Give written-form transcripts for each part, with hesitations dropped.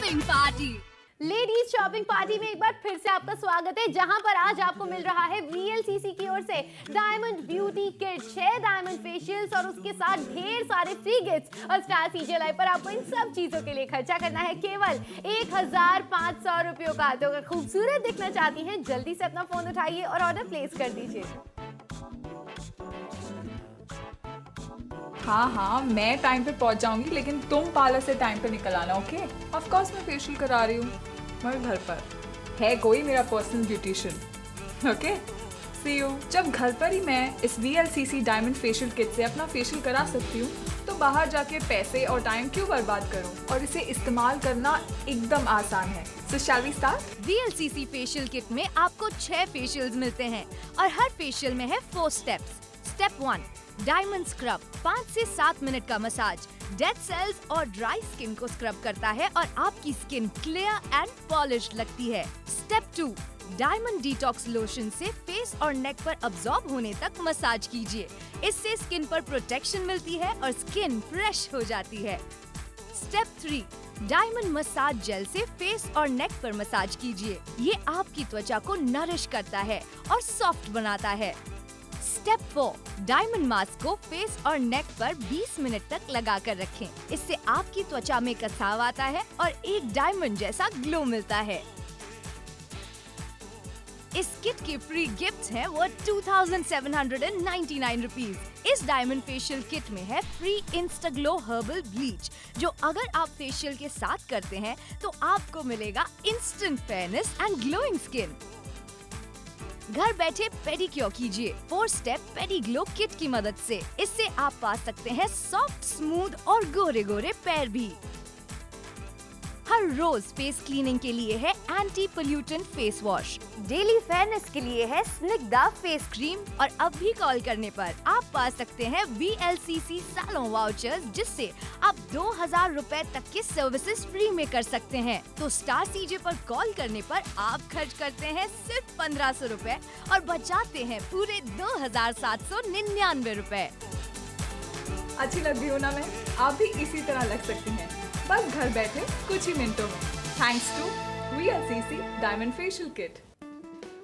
Shopping party. Ladies shopping party में एक बार फिर से आपका स्वागत है, जहां पर आज आपको मिल रहा है VLCC की ओर से diamond beauty kit, 6 diamond facials और उसके साथ ढेर सारे फ्री गिफ्ट्स। और स्टार CJ लाइव पर आपको इन सब चीजों के लिए खर्चा करना है केवल 1500 रुपयों का। तो अगर खूबसूरत दिखना चाहती हैं, जल्दी से अपना फोन उठाइए और ऑर्डर प्लेस कर दीजिए। हाँ, मैं टाइम पे पहुंच जाऊंगी, लेकिन तुम पार्लर से टाइम पे निकल आना, ओके? ऑफ कोर्स मैं फेशियल करा रही हूँ, मगर घर पर है कोई मेरा personal beautician, okay? See you. जब घर पर ही मैं इस VLCC डायमंड फेशियल किट से अपना फेशियल करा सकती हूँ, तो बाहर जाके पैसे और टाइम क्यों बर्बाद करूँ? और इसे इस्तेमाल करना एकदम आसान है। So shall we start? VLCC facial kit में आपको 6 फेशियल्स मिलते हैं और हर फेशियल में है 4 स्टेप्स। स्टेप 1 डायमंड स्क्रब, 5 से 7 मिनट का मसाज डेड सेल्स और ड्राई स्किन को स्क्रब करता है और आपकी स्किन क्लियर एंड पॉलिश लगती है। स्टेप 2 डायमंड डिटॉक्स लोशन से फेस और नेक पर अब्सॉर्ब होने तक मसाज कीजिए। इससे स्किन पर प्रोटेक्शन मिलती है और स्किन फ्रेश हो जाती है। स्टेप 3 डायमंड मसाज जेल से फेस और नेक पर मसाज कीजिए। ये आपकी त्वचा को नरिश करता है और सॉफ्ट बनाता है। स्टेप 4 डायमंड मास्क को फेस और नेक पर 20 मिनट तक लगाकर रखें। इससे आपकी त्वचा में कसाव आता है और एक डायमंड जैसा ग्लो मिलता है। इस किट के फ्री गिफ्ट्स हैं वो 2799 रुपीज। इस डायमंड फेशियल किट में है free Insta glow herbal bleach, जो अगर आप फेशियल के साथ करते हैं तो आपको मिलेगा instant fairness and glowing skin. घर बैठे पेडिक्योर कीजिए 4 स्टेप पेडी ग्लो किट की मदद से। इससे आप पा सकते हैं सॉफ्ट, स्मूथ और गोरे गोरे पैर भी। हर रोज फेस क्लीनिंग के लिए है anti pollutant face wash. Daily fairness के लिए है स्निग्धा फेस क्रीम। और अब भी कॉल करने पर आप पा सकते हैं VLCC सैलून वाउचर्स, जिससे आप 2000 रुपए तक के सर्विसेज फ्री में कर सकते हैं। तो स्टार CJ पर कॉल करने पर आप खर्च करते हैं सिर्फ 1500 रुपए और बचाते हैं पूरे 2799 रुपए। अच्छी लग रही हूँ ना मैं? आप भी इसी तरह लग सकती हैं, बस घर बैठे कुछ ही मिनटों में, thanks to VLCC diamond facial kit.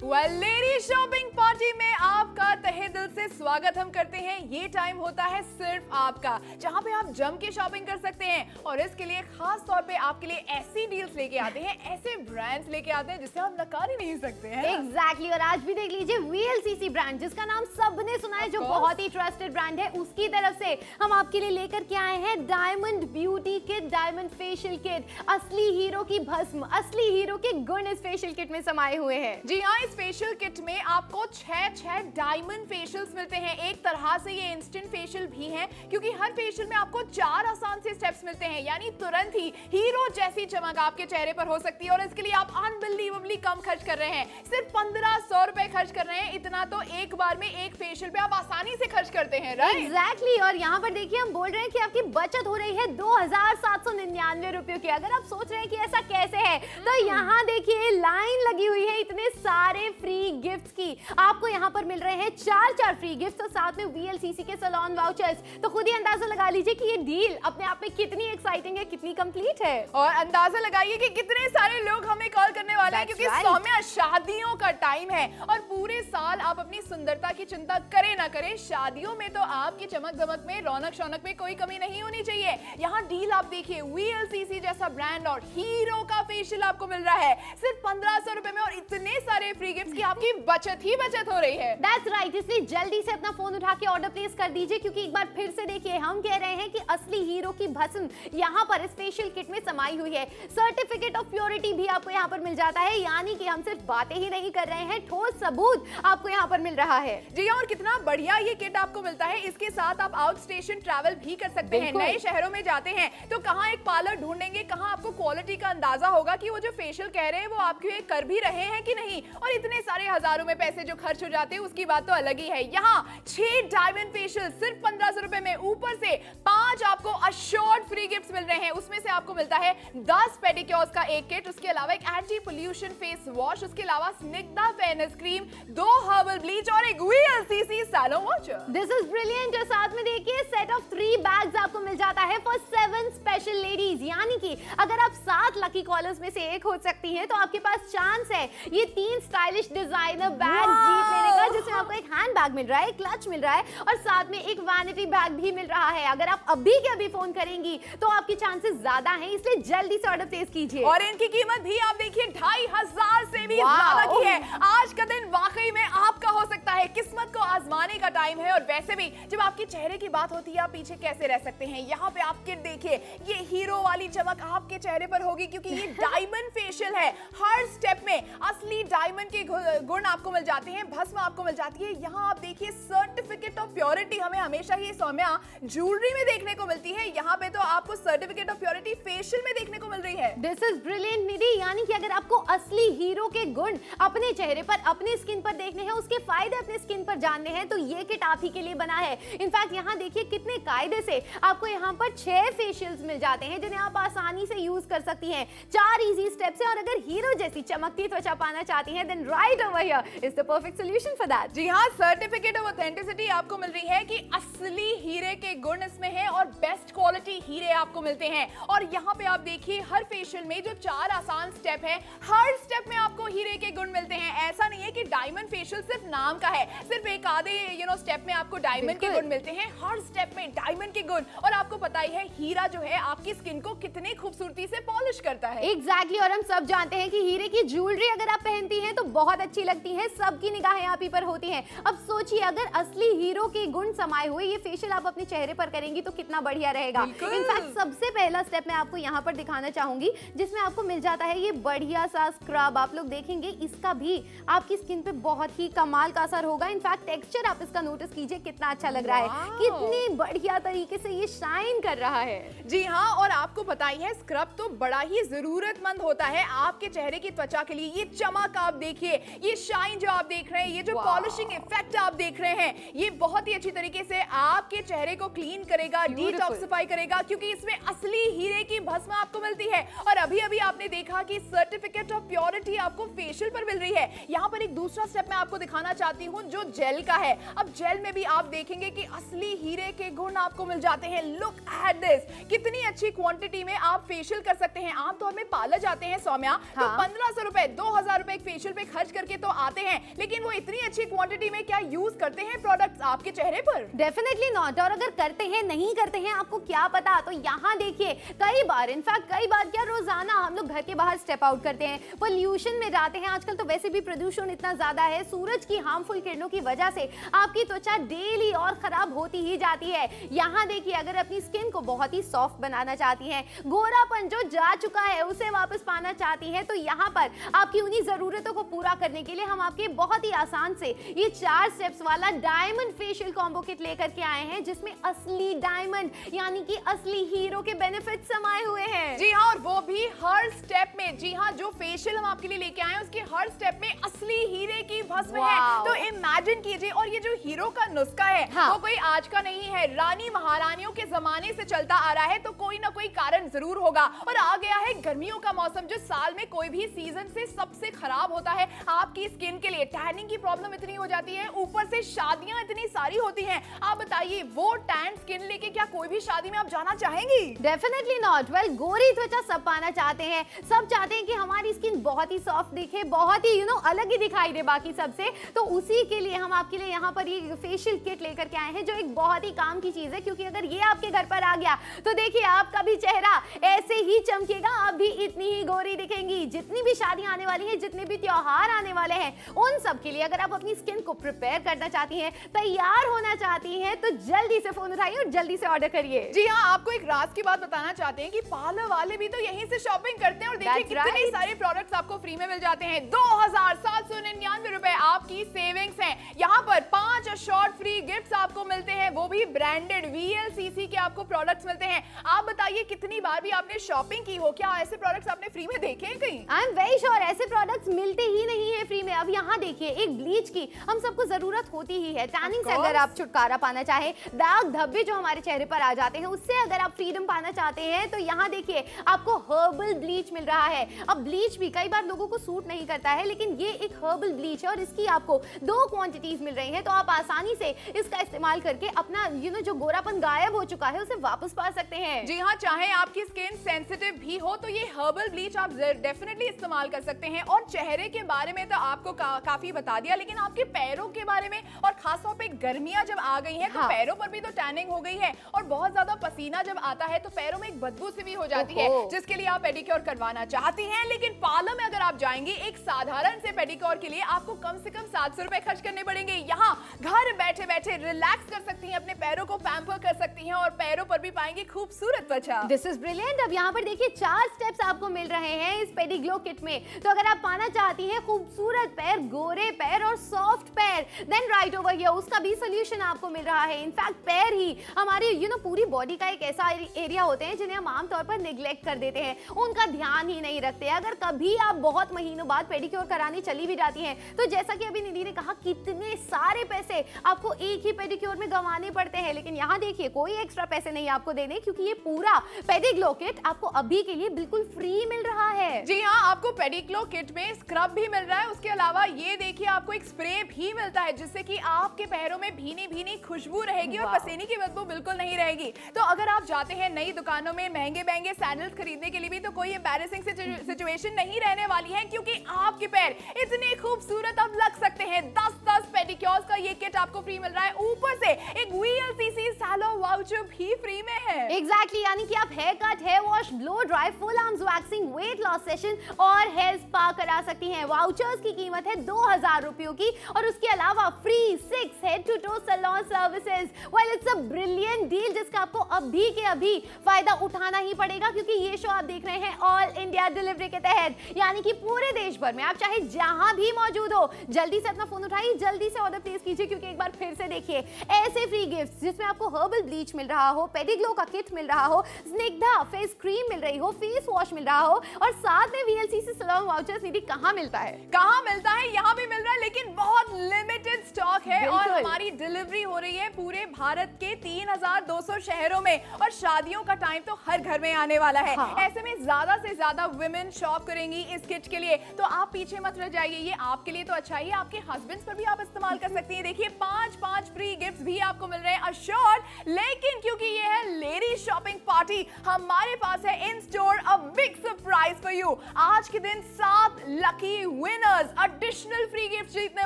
Lady shopping party में आपका तहे दिल से स्वागत हम करते हैं। ये टाइम होता है सिर्फ आपका, जहां पे आप जम के शॉपिंग कर सकते हैं। और इसके लिए खास तौर पे आपके लिए ऐसी डील्स लेके आते हैं, ऐसे ब्रांड्स लेके आते हैं जिससे आप नकार ही नहीं सकते हैं। एग्जैक्टली। और आज भी देख लीजिए VLCC ब्रांड, जिसका नाम सबने सुना है, जो बहुत ही ट्रस्टेड ब्रांड है, उसकी तरफ से हम आपके लिए लेकर के आए हैं diamond beauty kit, diamond facial kit. असली हीरो की भस्म, असली हीरो के गुण इस फेशियल किट में समाये हुए हैं। जी हाँ, इस फेशियल किट में आपको 6 डायमंड फेशियल्स मिलते हैं। एक तरह से ये इंस्टेंट फेशियल भी हैं, क्योंकि हर फेशियल में आपको 4 आसान से स्टेप्स मिलते हैं, यानी तुरंत ही हीरो जैसी चमक आपके चेहरे पर हो सकती है। और इसके लिए आप अनबिलीवेबली कम खर्च कर रहे हैं, सिर्फ 1500 रुपए खर्च कर रहे हैं। इतना तो एक बार में एक फेशियल पे आप आसानी से खर्च करते हैं, राइट? एग्जैक्टली। और यहाँ पर देखिए, हम बोल रहे हैं कि आपकी बचत हो रही है 2799 रुपयों की। अगर आप सोच रहे हैं कि ऐसा कैसे है, तो यहाँ देखिए लाइन लगी हुई है इतने सारे फ्री गिफ्ट्स की। आपको यहाँ पर मिल रहे हैं 4 फ्री गिफ्ट्स और साथ में VLCC के सैलून वाउचर्स। तो खुद ही अंदाजा लगा लीजिए कि ये डील अपने आप में कितनी एक्साइटिंग है, कितनी कंप्लीट है। और अंदाजा लगाइए कि कितने सारे लोग हमें कॉल करने वाले हैं, क्योंकि सौम्या शादियों का टाइम है और पूरे साल आप अपनी सुंदरता की चिंता करें ना करें, शादियों में तो आपकी चमक दमक में, रौनक शौनक में कोई कमी नहीं होनी चाहिए। यहाँ डील आप देखिए, VLCC जैसा ब्रांड और हीरो का फेशियल आपको मिल रहा है सिर्फ 1500 रुपए में, और इतने सारे फ्री गिफ्ट्स की आपकी बचत ही बचत हो रही है। That's right, इसलिए जल्दी से अपना फोन उठा के ऑर्डर प्लेस कर दीजिए, क्योंकि एक बार फिर से देखिए, हम कह रहे हैं कि असली हीरो की भस्म यहाँ पर इस फेशियल किट में समाई हुई है। सर्टिफिकेट ऑफ प्योरिटी भी आपको यहाँ पर मिल जाता है, यानी कि हम सिर्फ बातें ही नहीं कर रहे हैं, ठोस सबूत आपको यहाँ पर मिल रहा है। जी और कितना बढ़िया ये किट आपको मिलता है। इसके साथ आप आउट स्टेशन ट्रैवल भी कर सकते हैं। नए शहरों में जाते हैं तो कहाँ एक पार्लर ढूंढेंगे, कहाँ आपको क्वालिटी का अंदाजा होगा कि वो जो फेशियल कह रहे हैं वो आपके कर भी रहे हैं कि नहीं। और इतने सारे हजारों में पैसे जो खर्च हो जाते हैं उसकी बात तो अलग ही है। यहाँ 6 डायमंड फेशियल सिर्फ 1500 रुपए में, ऊपर से 5 आपको अश्योर्ड फ्री गिफ्ट्स मिल रहे हैं। उसमें से आपको मिलता है 10 पेडिक्योर्स का एक किट, उसके अलावा एक एंटी पोल्यूशन फेस वॉश, उसके अलावा Snigdha fairness cream, 2 herbal bleach और एक VLCC salon voucher. This is brilliant. और साथ में देखिए सेट ऑफ 3 बैग्स आपको मिल जाता है फॉर 7 स्पेशल लेडीज, यानी कि अगर आप 7 लकी कॉलर्स में से एक हो सकती हैं तो आपके पास चांस है ये 3 स्टाइलिश डिजाइनर बैग जीत लेने का, जिसमें आपको एक हैंड बैग मिल रहा है, एक क्लच मिल रहा है और साथ में एक वैनिटी बैग भी मिल रहा है। अगर आप अभी के अभी फोन करेंगी तो आपके चांसेस ज्यादा हैं, इसलिए जल्दी से ऑर्डर प्लेस कीजिए। और इनकी कीमत भी आप देखिए 2500 से भी ज्यादा की है। आज का दिन वाकई में आपका हो सकता है, किस्मत को आजमाने का टाइम है। और वैसे भी जब आपके चेहरे की बात होती है आप पीछे कैसे रह सकते हैं। यहाँ पे आप किट देखिए, ये हीरो वाली चमक आपके चेहरे पर होगी क्योंकि ये डायमंड फेशियल है। हर स्टेप में असली डायमंड के गुण आपको मिल जाते हैं, भस्म आपको मिल जाती है। यहाँ आप देखिए सर्टिफिकेट ऑफ प्योरिटी हमें हमेशा ही सौम्या ज्वेलरी में देखने को मिलती है, यहाँ पे तो आपको सर्टिफिकेट ऑफ प्योरिटी फेशियल में देखने को मिल रही है। दिस इज ब्रिलियंट निधि, यानी कि अगर आपको असली हीरो के गुण अपने चेहरे पर, अपने स्किन पर देखने हैं, उसके फायदे अपने स्किन पर जानने हैं, तो ये किट आप ही के लिए बना है। इनफैक्ट यहाँ देखिए कितने कायदे से आपको यहाँ पर 6 फेशियल्स मिल जाते हैं जिन्हें आप आसानी से यूज कर सकती हैं। 4 इजी स्टेप्स हैं और अगर हीरो जैसी चमकती त्वचा पाना चाहती हैं then right over here is the perfect solution for that. जी हाँ, सर्टिफिकेट ऑफ ऑथेंटिसिटी आपको मिल रही है कि असली हीरे के गुण इसमें है और बेस्ट क्वालिटी हीरे आपको मिलते हैं। और यहाँ पे आप देखिए हर फेशियल में जो 4 आसान स्टेप है, हर स्टेप में आपको हीरे के गुण मिलते हैं। ऐसा नहीं है कि डायमंड फेशियल सिर्फ नाम का है, सिर्फ एक आधे स्टेप में आपको डायमंड के गुण मिलते हैं, हर स्टेप में डायमंड के गुण। और आपको पता ही है हीरा जो है आपकी स्किन को कितनी खूबसूरती से पॉलिश करता है। एग्जैक्टली और हम सब जानते हैं कि हीरे की ज्वेलरी अगर आप पहनती हैं तो बहुत अच्छी लगती है, सबकी निगाहें आप ही पर होती हैं। अब सोचिए अगर असली हीरो के गुण समाये हुए ये फेशियल आप अपने चेहरे पर करेंगी तो कितना बढ़िया रहेगा। इनफैक्ट सबसे पहला स्टेप मैं आपको यहाँ पर दिखाना चाहूंगी जिसमें आपको मिल जाता है ये बढ़िया सा स्क्रब। आप लोग देखेंगे इसका भी आपकी स्किन पे बहुत ही कमाल का असर होगा। इनफैक्ट टेक्सचर आप इसका नोटिस कीजिए कितना अच्छा लग रहा है, कितनी बढ़िया तरीके से ये शाइन कर रहा है। जी हाँ, और आपको पता ही है स्क्रब तो बड़ा ही जरूरतमंद होता है आपके चेहरे की त्वचा के लिए। ये चमक आप देखिए, ये शाइन जो आप देख रहे हैं, ये जो पॉलिशिंग इफेक्ट आप देख रहे हैं, ये बहुत ही अच्छी तरीके से आपके चेहरे को क्लीन करेगा, डिटॉक्सिफाई करेगा, क्योंकि इसमें असली हीरे की भस्म आपको मिलती है। और अभी अभी आपने देखा कि सर्टिफिकेट ऑफ प्योरिटी आपको फेशियल पर मिल रही है। यहाँ पर एक दूसरा स्टेप मैं आपको दिखाना चाहती हूँ जो जेल का है। अब जेल में भी आप देखेंगे कि असली हीरे के गुण आपको मिल जाते हैं। लुक एट दिस, कितनी अच्छी क्वांटिटी में आप फेशियल कर सकते हैं। आमतौर में पार्लर जाते हैं सौम्या तो 1500 रुपए 2000 रुपए एक फेशियल पे खर्च करके तो आते हैं, लेकिन वो इतनी अच्छी क्वांटिटी में क्या यूज करते हैं प्रोडक्ट्स आपके चेहरे पर? Definitely not. और अगर करते हैं नहीं करते हैं आपको क्या पता। तो यहाँ देखिए कई बार, इनफैक्ट कई बार क्या रोजाना हम लोग घर के बाहर स्टेप आउट करते हैं, पोल्यूशन में जाते हैं। आजकल तो वैसे भी प्रदूषण इतना ज्यादा है, सूरज की हार्मफुल किरणों की वजह से आपकी त्वचा डेली और खराब होती ही जाती है। यहाँ देखिए अगर अपनी स्किन को बहुत ही सॉफ्ट बनाना चाहती हैं, गोरापन जो जा चुका है उसे वापस पाना चाहती हैं, तो यहाँ पर आपकी उन्हीं जरूरतों को पूरा करने के लिए हम आपके बहुत ही आसान से ये 4 स्टेप्स वाला डायमंड फेशियल कॉम्बो किट लेकर के आए हैं जिसमें असली डायमंड यानी कि असली हीरो के बेनिफिट समाये हुए हैं। जी हाँ, और वो भी हर स्टेप में। जी हाँ, जो फेशियल हम आपके लिए लेके आए हैं उसके हर स्टेप में असली हीरे की भस्म है। तो इमेजिन कीजिए, और ये जो हीरो का नुस्खा है वो कोई आज का नहीं है, रानी महारानियों के जमाने से चलता आ रहा है, तो कोई ना कोई कारण जरूर होगा। और आ गया है गर्मियों का मौसम जो साल में कोई भी सीजन से सबसे खराब होता है आपकी स्किन के लिए। टैनिंग की प्रॉब्लम इतनी हो जाती है, ऊपर से शादियां इतनी सारी होती हैं। आप बताइए वो टैन स्किन लेके क्या कोई भी शादी में आप जाना चाहेंगी? Definitely not. वेल, गोरी त्वचा सब पाना चाहते हैं, सब चाहते हैं कि हमारी स्किन बहुत ही सॉफ्ट दिखे, बहुत ही अलग ही दिखाई दे बाकी सबसे। तो उसी के लिए हम आपके लिए यहाँ पर ये फेशियल किट लेकर के आए हैं जो एक बहुत ही काम की चीज है, क्योंकि अगर ये आपके घर पर आ गया तो देखिए आपका भी चेहरा ऐसे ही चमकेगा, आप भी इतनी ही गोरी दिखेंगी। जितनी भी शादियां आने वाली हैं, जितने भी त्योहार आने वाले हैं, उन सब के लिए अगर आप अपनी स्किन को प्रिपेयर करना चाहती हैं, तैयार होना चाहती हैं, तो जल्दी से फोन उठाइए और जल्दी से ऑर्डर करिए। जी हाँ, आपको एक राज की बात बताना चाहते हैं कि पार्लर वाले भी तो यहीं से शॉपिंग करते हैं और देखिए कितने सारे प्रोडक्ट्स आपको फ्री में मिल जाते हैं। 2799 रुपए आपकी सेविंग्स हैं। यहाँ पर 5 शॉर्ट फ्री गिफ्ट्स आपको मिलते हैं, वो भी ब्रांडेड VLCC के आपको प्रोडक्ट्स मिलते हैं। आप बताइए कितनी बार भी आपने शॉपिंग की हो, क्या ऐसे प्रोडक्ट्स आपने फ्री में देखे हैं कहीं? आई एम वेरी श्योर ऐसे प्रोडक्ट्स मिलते ही नहीं है फ्री में। अब यहाँ देखिए, एक ब्लीच की हम सबको जरूरत होती ही है। टैनिंग से अगर आप छुटकारा पाना चाहे, दाग धब्बे जो हमारे चेहरे पर आ जाते हैं उससे अगर आप फ्रीडम पाना चाहते हैं, तो यहाँ देखिए आपको हर्बल ब्लीच मिल रहा है। अब ब्लीच भी कई बार लोगों को सूट नहीं करता है, लेकिन ये एक हर्बल ब्लीच है और इसकी आपको 2 क्वांटिटीज मिल रही हैं, तो आप आसानी से इसका इस्तेमाल करके अपना जो गोरापन गायब हो चुका है उसे वापस पा सकते हैं। जी हाँ, चाहे आपकी स्किन सेंसिटिव भी हो तो ये हर्बल ब्लीच आप डेफिनेटली इस्तेमाल कर सकते हैं। और चेहरे के बारे में तो आपको काफी बता दिया, लेकिन आपके पैरों के बारे में, और खासतौर पे गर्मियां जब आ गई हैं तो पैरों पर भी तो टैनिंग हो गई है, और बहुत ज्यादा पसीना जब आता है तो पैरों में एक बदबू सी भी हो जाती है, जिसके लिए आप पेडिक्योर करवाना चाहती हैं। लेकिन पार्लर में अगर आप जाएंगे एक साधारण से पेडिक्योर के लिए आपको कम से कम 700 रुपए खर्च करने पड़ेंगे। यहाँ घर बैठे बैठे रिलैक्स कर सकती हैं, अपने पैरों को पैम्पर कर सकती हैं और पैरों पर भी पाएंगे खूबसूरत त्वचा। This is brilliant. अब यहाँ पर देखिए 4 स्टेप्स आपको मिल रहे हैं इस पेडिग्लो किट में। तो अगर आप पाना चाहती हैं खूबसूरत पैर, गोरे पैर और सॉफ्ट पैर, देन राइट ओवर हियर उसका भी सोल्यूशन आपको मिल रहा है। इनफैक्ट पैर ही हमारी पूरी बॉडी का एक ऐसा एरिया होते हैं जिन्हें हम आमतौर पर निगलेक्ट कर देते हैं, उनका ध्यान ही नहीं रखते। अगर कभी आप बहुत महीनों बाद पेडिक्योर कराने चली भी जाती हैं, तो जैसा कि अभी निधि ने कहा, कितने सारे पैसे आपको एक ही पेडिक्योर में गंवाने पड़ते हैं। लेकिन यहाँ देखिए कोई एक्स्ट्रा पैसे नहीं आपको देने, क्योंकि ये पूरा पेडिग्लो किट आपको अभी के लिए बिल्कुल फ्री मिल रहा है। जी हाँ, आपको पेडिग्लो किट में स्क्रब भी मिल रहा है, उसके अलावा ये देखिए आपको एक स्प्रे भी मिलता है जिससे कि आपके पैरों में भीनी भीनी खुशबू रहेगी और पसीने की बदबू बिल्कुल नहीं रहेगी। तो अगर आप जाते हैं नई दुकानों में महंगे महंगे सैंडल्स खरीदने के लिए भी, तो कोई एम्बैरेसिंग सिचुएशन नहीं रहने वाली है, क्योंकि आपके पैर इतने खूबसूरत अब लग सकते हैं। 10 पेडिक्योर्स का ये किट आपको फ्री मिल रहा है, ऊपर से एक VLCC सैलून वाउचर भी फ्री में है। एग्जैक्टली, यानी कि आप hair cut, hair wash, blow dry, full arms waxing, weight loss session और हेयर स्पा करा सकती हैं। वाउचर्स की कीमत है 2000 रुपयों की, और उसके अलावा free 6 head to toe salon services. Well, it's a brilliant deal जिसका आपको अभी के अभी फायदा उठाना ही पड़ेगा, क्योंकि ये शो आप देख रहे हैं ऑल इंडिया डिलीवरी के तहत, यानी कि पूरे देश भर में आप चाहे जहां भी मौजूद हो, जल्दी से अपना फोन उठाइए, जल्दी से ऑर्डर प्लेस कीजिए, क्योंकि एक बार फिर से देखिए ऐसे फ्री गिफ्ट्स जिसमें आपको हर्बल ब्लीच मिल रहा हो, पेडिग्लो का किट मिल रहा हो, स्निग्धा फेस क्रीम मिल रही हो, फेस वॉश मिल रहा हो, और साथ में VLCC सैलून वाउचर्स निधि कहां मिलता है? कहां मिलता है? यहां भी मिल रहा है, लेकिन बहुत लिमिटेड स्टॉक है, और हमारी डिलीवरी हो रही है पूरे भारत के 3200 शहरों में, और शादियों का टाइम तो हर घर में आने वाला है। ऐसे में ज्यादा से ज्यादा वुमेन शॉप करेंगी इस किट के लिए, तो आप पीछे मत रह जाइए। ये आपके लिए तो अच्छा ही, आपके हस्बैंड्स पर भी आप इस्तेमाल कर सकती हैं। देखिए 5 फ्री गिफ्ट्स भी आपको मिल रहे हैं अश्योर्ड, लेकिन क्योंकि ये है लेडी शॉपिंग पार्टी, हमारे पास है इन store a big surprise for you. आज के दिन 7 lucky winners additional free gift जीतने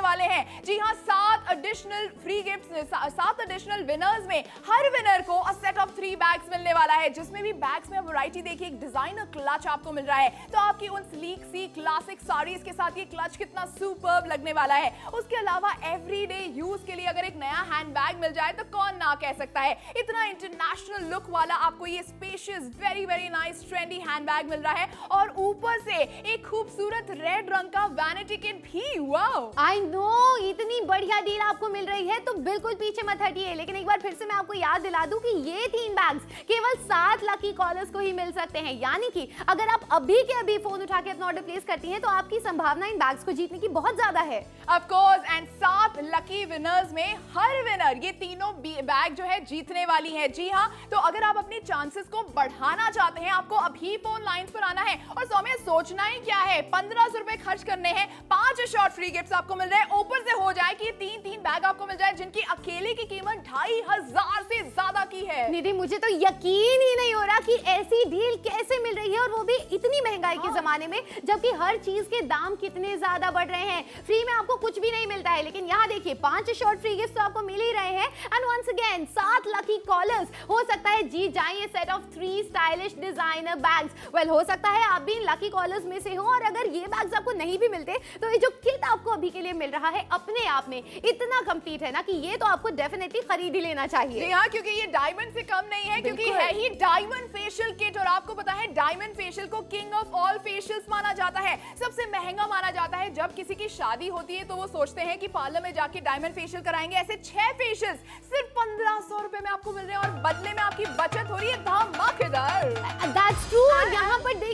वाले हैं। जी हाँ, 7 additional free gifts, 7 additional winners में हर विनर को अ सेट ऑफ 3 बैग्स मिलने वाला है, जिसमें भी बैग्स में वैरायटी देखिए, एक डिजाइनर क्लच आपको मिल रहा है, तो आपकी उन स्लीक सी क्लासिक साड़ीज के साथ ये क्लच कितना सुपर्ब लगने वाला है। उसके अलावा एवरीडे यूज के लिए अगर एक नया हैंडबैग मिल जाए तो कौन ना कह सकता है। इतना इंटरनेशनल लुक वाला आपको ये spacious very nice trendy handbag मिल रहा है, और ऊपर से एक खूबसूरत रेड रंग का वैनिटी किट भी। वाओ, आई नो, इतनी बढ़िया डील आपको मिल रही है, तो बिल्कुल पीछे मत हटिए। लेकिन एक बार फिर से मैं आपको याद दिला दूं कि ये 3 बैग्स केवल 7 लकी कॉलर्स को ही मिल सकते हैं, यानी कि अगर आप अभी के अभी फोन उठा के अपना ऑर्डर प्लेस करती हैं, तो आपकी संभावना इन बैग्स को जीतने की बहुत ज्यादा है। Of course, and 7 lucky winners में हर विनर ये तीनों बैग जो है जीतने वाली है। जी हाँ, तो अगर आप अपने चांसेस को बढ़ाना चाहते हैं, आपको अभी फोन लाइंस पर आना है, और सौम्य सोचना ही क्या है, 1500 रुपए खर्च करने हैं, 5 शॉर्ट फ्री गिफ्ट्स आपको मिल रहे हैं, ऊपर से हो जाए कि 3 बैग आपको मिल जाए जिनकी अकेले की कीमत 2500 से ज्यादा की है। निधि, मुझे तो यकीन ही नहीं हो रहा कि ऐसी डील कैसे मिल रही है, और वो भी इतनी महंगाई के जमाने में, जबकि हर चीज के दाम कितने ज्यादा बढ़ रहे हैं। फ्री में आपको कुछ भी नहीं मिलता है, लेकिन यहाँ देखिए 5 शॉर्ट फ्री गिफ्ट्स तो आपको मिल ही रहे हैं, and once again 7 lucky callers हो सकता है जीत जाएं ये set of 3 stylish designer bags. Well, हो सकता है आप भी इन लकी कॉलर्स में से हो, और अगर ये बैग्स आपको नहीं भी मिलते, तो ये जो किट आपको अभी के लिए मिल रहा है अपने आप में इतना कंप्लीट है ना कि ये तो आपको डेफिनेटली खरीद ही लेना चाहिए। जी हाँ, क्योंकि ये डायमंड से कम नहीं है, क्योंकि है ही डायमंड फेशियल किट, और आपको पता है डायमंड फेशियल को किंग ऑफ ऑल फेशियल्स माना जाता है, सबसे महंगा माना जाता है। जब किसी की शादी होती है तो वो सोचते हैं कि पार्लर में जाके डायमंड फेशियल कराएंगे। ऐसे 6 फेशियल्स सिर्फ 1500 रुपए में आपको मिल रहे हैं, और बदले में आपकी बचत हो रही है धमाकेदार।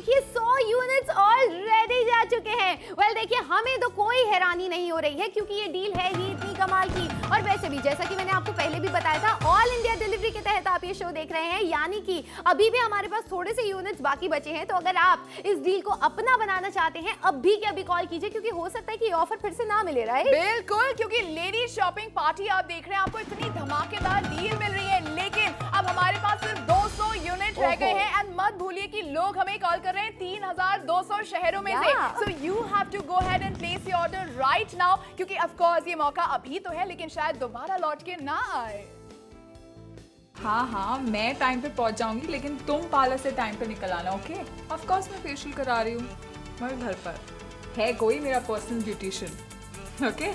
देखिए 100 यूनिट्स ऑलरेडी जा चुके हैं। वेल देखिए हमें तो कोई हैरानी नहीं हो रही है क्योंकि ये डील है ही इतनी कमाल की। और वैसे भी जैसा कि मैंने आपको पहले भी बताया था, ऑल इंडिया डिलीवरी के तहत आप ये शो देख रहे हैं, यानी कि अभी भी हमारे पास थोड़े से यूनिट्स बाकी बचे हैं। तो अगर आप इस डील को अपना बनाना चाहते हैं, अभी के अभी कॉल कीजिए क्योंकि हो सकता है कि ये ऑफर फिर से ना मिले। राइट, बिल्कुल, क्योंकि लेडीज शॉपिंग पार्टी आप देख रहे हैं, आपको इतनी धमाकेदार डील मिल रही है, लेकिन अब हमारे पास सिर्फ 200 यूनिट रह गए हैं। एंड मत भूलिए कि लोग हमें कॉल कर रहे हैं 3200 शहरों में से। So you have to go ahead and place your order right now, क्योंकि ऑफ कोर्स ये मौका अभी तो है लेकिन शायद दोबारा लौट के ना आए। हाँ, मैं टाइम पे पहुंच जाऊंगी, लेकिन तुम पार्लर से टाइम पे निकल आना। ओके, ऑफ कोर्स मैं फेशियल करा रही हूँ, मैं घर पर। है कोई मेरा personal beautician. Okay,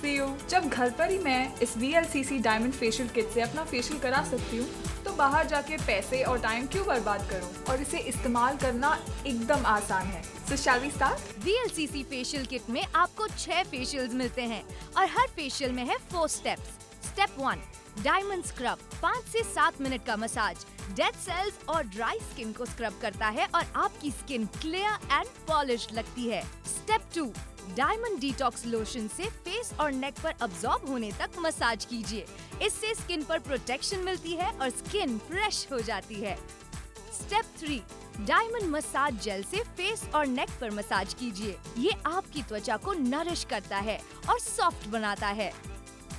see you. जब घर पर ही मैं इस VLCC डायमंड फेशियल किट से अपना फेशियल करा सकती हूँ, तो बाहर जाके पैसे और टाइम क्यों बर्बाद करूँ? और इसे इस्तेमाल करना एकदम आसान है। So shall we start? VLCC facial kit में आपको 6 फेशियल्स मिलते हैं और हर फेशियल में है 4 स्टेप्स। स्टेप 1, डायमंड स्क्रब, 5 से 7 मिनट का मसाज डेड सेल्स और ड्राई स्किन को स्क्रब करता है और आपकी स्किन क्लियर एंड पॉलिश लगती है। स्टेप 2, डायमंड डिटॉक्स लोशन से फेस और नेक पर अब्सॉर्ब होने तक मसाज कीजिए। इससे स्किन पर प्रोटेक्शन मिलती है और स्किन फ्रेश हो जाती है। स्टेप 3, डायमंड मसाज जेल से फेस और नेक पर मसाज कीजिए। ये आपकी त्वचा को नरिश करता है और सॉफ्ट बनाता है।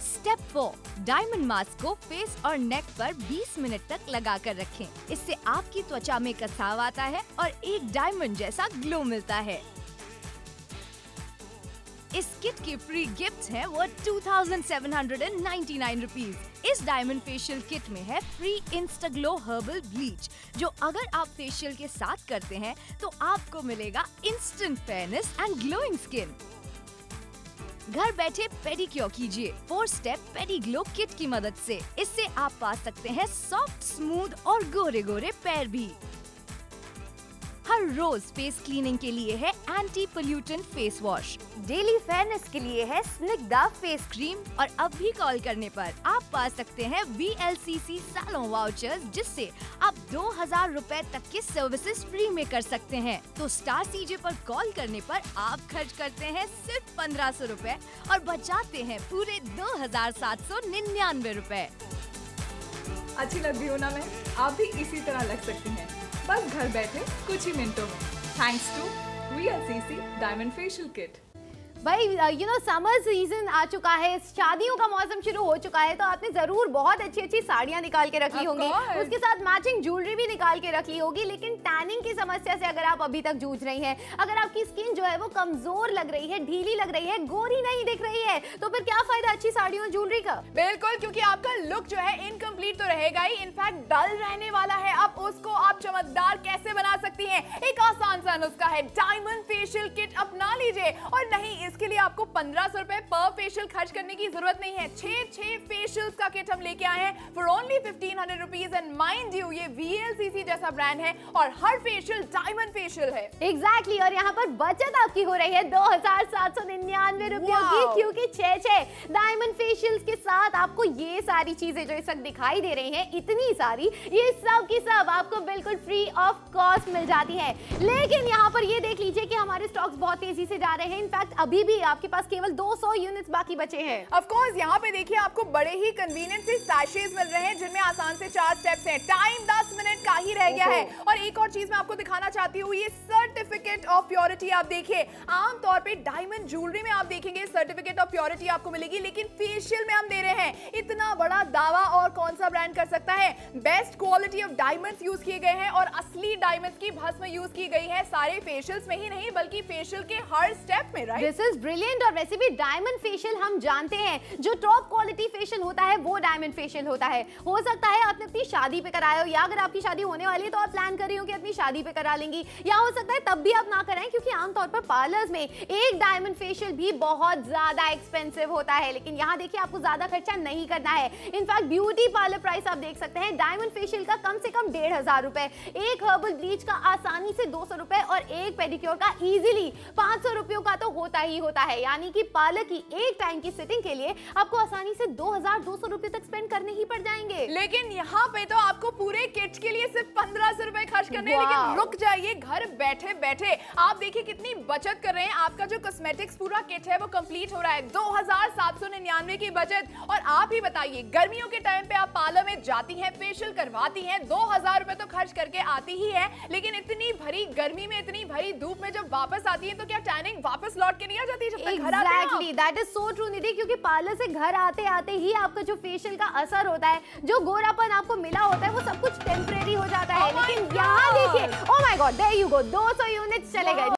स्टेप 4, डायमंड मास्क को फेस और नेक पर 20 मिनट तक लगाकर रखें। इससे आपकी त्वचा में कसाव आता है और एक डायमंड जैसा ग्लो मिलता है। इस किट के फ्री गिफ्ट्स हैं वो 2799 रुपीज। इस डायमंड फेशियल किट में है free Insta glow herbal bleach, जो अगर आप फेशियल के साथ करते हैं तो आपको मिलेगा instant fairness and glowing skin. घर बैठे पेडिक्योर कीजिए 4 स्टेप पेडी ग्लो किट की मदद से। इससे आप पा सकते हैं सॉफ्ट, स्मूथ और गोरे गोरे पैर भी। हर रोज फेस क्लीनिंग के लिए है anti pollutant face wash, daily fairness के लिए है स्निग्धा फेस क्रीम और अब भी कॉल करने पर आप पा सकते हैं VLCC सैलून वाउचर्स, जिससे आप 2000 रुपए तक के सर्विसेज फ्री में कर सकते हैं। तो स्टार CJ पर कॉल करने पर आप खर्च करते हैं सिर्फ 1500 रुपए और बचाते हैं पूरे 2799 रुपए। अच्छी लग रही हूँ ना मैं? आप भी इसी तरह लग सकती हैं, बस घर बैठे कुछ ही मिनटों में, thanks to VLCC diamond facial kit. भाई यू नो समर सीजन आ चुका है, शादियों का मौसम शुरू हो चुका है, तो आपने जरूर बहुत अच्छी अच्छी साड़ियां निकाल के रखी होंगी, उसके साथ मैचिंग ज्वेलरी भी निकाल के रखी होगी। लेकिन टैनिंग की समस्या से अगर आप अभी तक जूझ रही हैं, अगर आपकी स्किन जो है वो कमजोर लग रही है, ढीली लग रही है, गोरी नहीं दिख रही है, तो फिर क्या फायदा अच्छी साड़ियों और ज्वेलरी का? बिल्कुल, क्योंकि आपका लुक जो है इनकम्प्लीट तो रहेगा ही, इनफैक्ट डल रहने वाला है। अब उसको आप चमकदार कैसे बना सकती हैं? एक आसान सा नुस्खा है, डायमंड फेशियल किट अपना लीजिए। और नहीं, इसके लिए आपको 1500 रुपए पर फेशियल खर्च करने की जरूरत नहीं है। 6 फेशियल्स का किट हम लेके आए हैं for only 1500 rupees. And mind you, ये VLCC जैसा ब्रांड है और हर फेशियल डायमंड फेशियल है। एग्जैक्टली, और यहाँ पर बचत आपकी हो रही है 2799 रुपयों की, क्योंकि 6 डायमंड फेशियल्स के साथ आपको ये सारी चीजें जो इस वक्त दिखाई दे रही हैं, इतनी सारी, ये सब की सब आपको बिल्कुल फ्री ऑफ कॉस्ट मिल जाती है। लेकिन यहाँ पर ये देख लीजिए कि हमारे स्टॉक्स बहुत तेजी से जा रहे हैं। इनफैक्ट अभी भी आपके पास केवल 200 यूनिट्स बाकी बचे हैं। ऑफ कोर्स यहाँ पे देखिए आपको बड़े ही कन्वीनियंट से सैशेज मिल रहे हैं, जिनमें आसान से 4 स्टेप्स हैं। टाइम 10 मिनट का ही रह गया है। और एक और चीज मैं आपको दिखाना चाहती हूँ, ये सर्टिफिकेट ऑफ प्योरिटी आप देखिए। आमतौर पे डायमंड ज्वेलरी में आप देखेंगे सर्टिफिकेट ऑफ प्योरिटी आपको मिलेगी, लेकिन फेशियल में हम दे रहे हैं। इतना बड़ा दावा और कौन सा ब्रांड कर सकता है? Best quality of diamonds use किए गए हैं और असली डायमंड्स की भस्म यूज की गई है, सारे फेशियल्स में ही नहीं बल्कि फेशियल के हर स्टेप में। Right, this is brilliant. और वैसे भी डायमंड फेशियल हम जानते हैं, जो टॉप क्वालिटी फेशियल होता है वो डायमंड फेशियल होता है। हो सकता है आपने अपनी शादी पे कराया हो, या अगर आपकी शादी होने वाली है तो आप प्लान कर रही हो कि अपनी शादी पे करा लेंगी, या हो सकता है तब भी आप ना कराएं, क्योंकि आमतौर पर पार्लर्स में एक डायमंड फेशियल भी बहुत ज्यादा एक्सपेंसिव होता है। लेकिन यहाँ देखिए आपको ज्यादा खर्चा नहीं करना है। इनफैक्ट ब्यूटी पार्लर प्राइस आप देख सकते हैं, डायमंड फेशियल का कम से कम 1500 रुपए, एक हर्बल ब्लीच का आसानी से 200 रुपए और एक पेडिक्योर का इजीली 500 रुपयों का तो होता ही होता है। यानी कि पार्लर की एक टाइम की सिटिंग के लिए आपको आसानी से 2200 रुपए तक स्पेंड करने ही पड़ जाएंगे। लेकिन यहाँ पे तो आपको पूरे किट के लिए सिर्फ 1500 रुपए खर्च करने हैं। लेकिन रुक जाइए, घर बैठे बैठे आप देखिए कितनी बचत कर रहे हैं। आपका जो कॉस्मेटिक्स पूरा किट है वो कंप्लीट हो रहा है 2799 की बचत। और आप ही बताइए, गर्मियों के टाइम पे आप पार्लर में जाती हैं, फेशियल करवाती हैं, 2000 रुपए तो खर्च करके आती ही है, लेकिन इतनी भरी गर्मी में, इतनी भरी धूप में जब वापस आती है तो क्या टैनिंग वापस लौट के नहीं आ जाती जब तक घर आते हैं? Exactly, that is so true निधि, क्योंकि पार्लर से घर आते आते ही आपका जो फेशियल का असर होता है, जो गोरापन आपको मिला होता है, वो सब कुछ टेम्परेरी हो जाता है। लेकिन यहाँ देखिए, oh my God, there you go, 200 units चले गए।